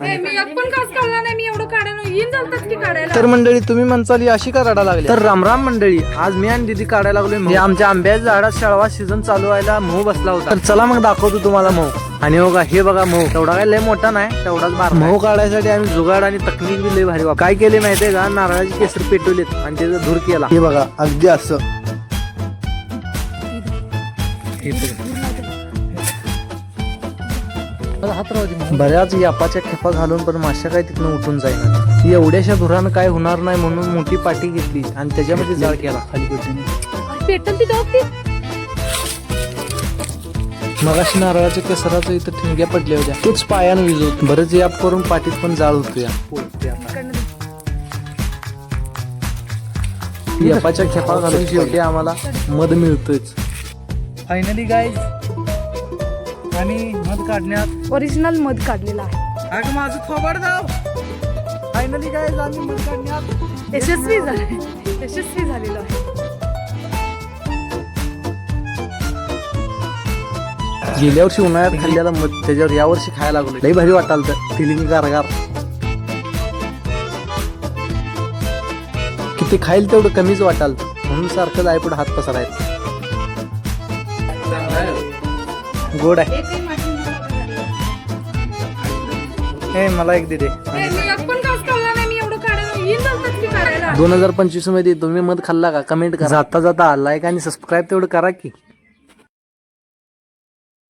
मी पण कास काढला नाही, मी एवढं काढायला येईन चालतात की काढायला. तर मंडळी तुम्ही म्हणसाल ही अशी का रडा लागली? तर रामराम मंडळी, आज मी आणि दीदी काढायला लागलोय हे आमच्या आंब्याच्या झाडात शाळवा सीझन चालू व्हायला मोह बसला होता. तर चला मग दाखवतो तुम्हाला मोह. आणि बघा हे बघा मोह तेवढा काय लय मोठा नाही, तेवढाच बार. मोह काढायसाठी आम्ही जुगाड आणि तकनीक बी लय भारी वापर. काय केले माहितीये का, नारळाची केसर पेटवलीत आणि त्याचा धूर केला. हे बघा अगदी असं. बऱ्याच यापाच्या खेपा घालून पण माश्या काय तिथून उठून जाईना. एवढ्याशा धुरानं काय होणार नाही म्हणून मोठी पाटी घेतली आणि त्याच्यामध्ये जाळ केला खाली पेटल ती डॉक्टी. मगाशी नारळाच्या केसराचं इथं ठिणग्या पडल्या होत्या, तोच पायानं विजवतो. बरेच याप करून पाटीत पण जाळ होतो. यापाच्या खेपा घालून शेवटी आम्हाला मध मिळतोच. फायनली गाईज आम्ही मध काढण्यात ओरिजिनल मध काढलेला आहे. अगं माझं थोबाड जाव. फायनली गाईज आम्ही मध काढण्यात यशस्वी झालेलो आहे. गेल्या वर्षी उन्हाळ्यात खाल्ल्याला मध त्याच्यावर या वर्षी खायला लागलो. लई भारी वाटाल तर फिलिंग गारगार. किती खाईल तेवढं कमीच वाटाल, म्हणून सारखं जाय पुढे हात पसरायला. गोड आहे. हे मला एक दे दे. मी पण कास काढला नाही, मी एवढं काढायला येईन चालतात की काढायला. 2025 मध्ये तुम्ही मध खाल्ला का? कमेंट करा. जाता जाता लाईक आणि सबस्क्राईब तेवढं करा की.